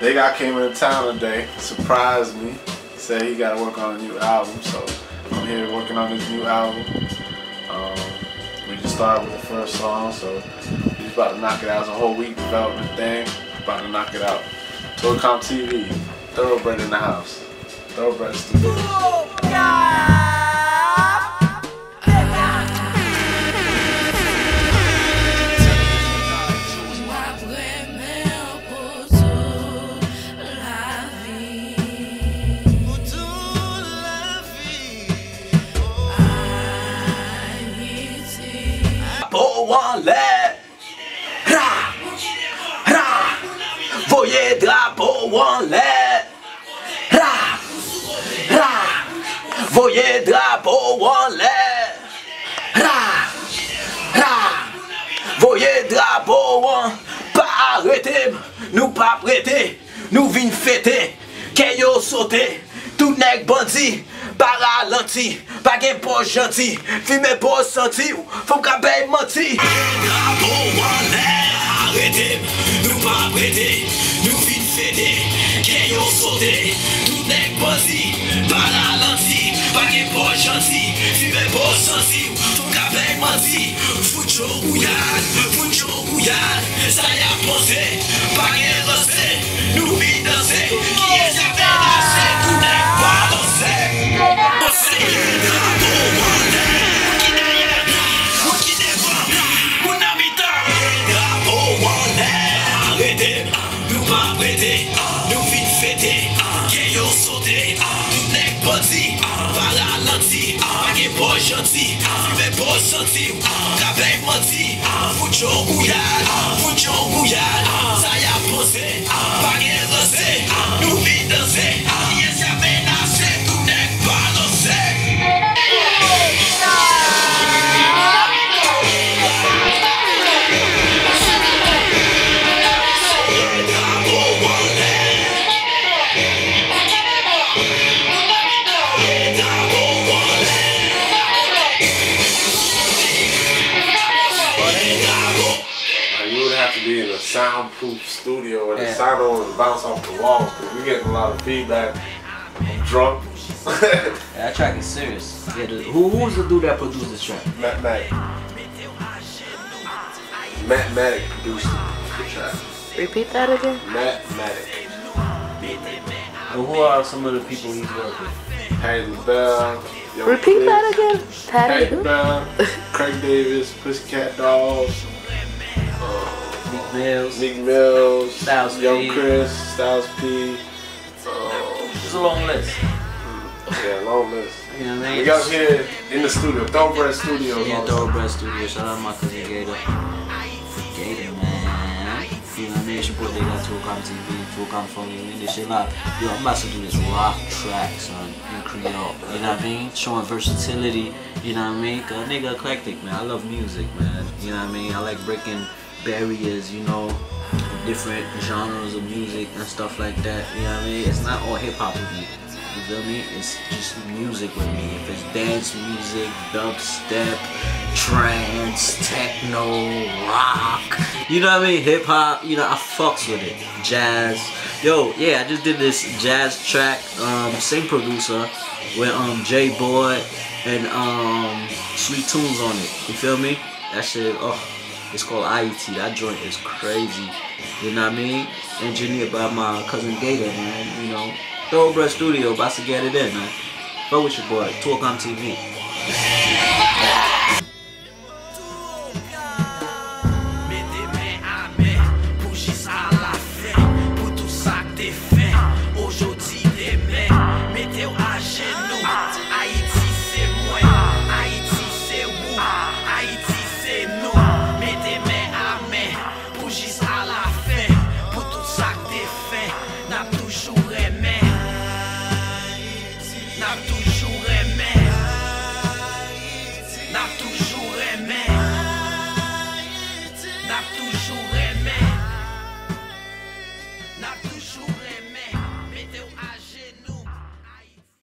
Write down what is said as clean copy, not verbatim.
Dega came into town today, surprised me. He said he got to work on a new album, so I'm here working on this new album. We just started with the first song, so he's about to knock it out. It's a whole week development thing. About to knock it out. Tuokamtv, Thoroughbred in the house. Thoroughbred studio. Voyez drapeau en l'air. Voyez drapeau en l'air. Voyez drapeau en. Pas arrêter, nous pas prêter. Nous vînes fêter. Qu'ayons sauté. Tout nèg bandit. Pas ralenti. Pas gain pas gentil. Fumer pas senti. Faut qu'à paye menti. Drapeau en l'air. Arrêtez, nous pas prêter. Nous vînes fêter. Qu'ayons sauté. Tout nèg bandit. Pas ralenti. Pas gain pas gentil. Fumer pas senti. Faut qu'à paye menti. Foucho bouillade. Ça y a posé. Pas gain resté. Nous vînes danser. Qui est jamais lâché. Tout nèg pas danser. Nous pas prêter, nous vînes fêter, qu'ayons sauté, tout nèg bandit, pas ralenti, pas gain pas gentil, fumer pas senti, qu'avec menti, foucho bouillade, ça y a posé, pas gain resté, nous vînes danser, qui est jamais lâché, tout nèg pas danser. To be in a soundproof studio where the sound don't want to bounce off the walls because we're getting a lot of feedback. I'm drunk. Yeah, that track is serious. Yeah, who was the dude that produced this track? Matt produced the track. Repeat that again? Matt. And who are some of the people he's worked with? HAITIAN. Repeat that again? HAITIAN, Craig Davis, Pussycat Dolls. Meek Mills, Styles Young P. Chris, Styles P. It's a long list. Yeah, long list. You know what I mean? We got here in the studio, Thoroughbred Studios. Yeah, Thoroughbred Studio. Shout out to my cousin Gator. Gator, man. You know what I mean? It's your boy Dega, Tuokamtv, Tuokam from me. And this shit live. Yo, I'm about to do this rock track, son, in Creole. You know what I mean? Showing versatility. You know what I mean? Cause a nigga eclectic, man. I love music, man. You know what I mean? I like breaking barriers, you know, different genres of music and stuff like that. You know what I mean? It's not all hip hop with me. You feel me? It's just music with me. If it's dance music, dubstep, trance, techno, rock, you know what I mean? Hip hop, you know, I fucks with it. Jazz. Yo, yeah, I just did this jazz track, same producer with J Boy and Sweet Tunes on it. You feel me? That shit, oh. It's called HAITIAN. That joint is crazy. You know what I mean? Engineered by my cousin Dega, man. You know, Thoroughbred Studio, about to get it in, man. Fuck with your boy, Tuokamtv.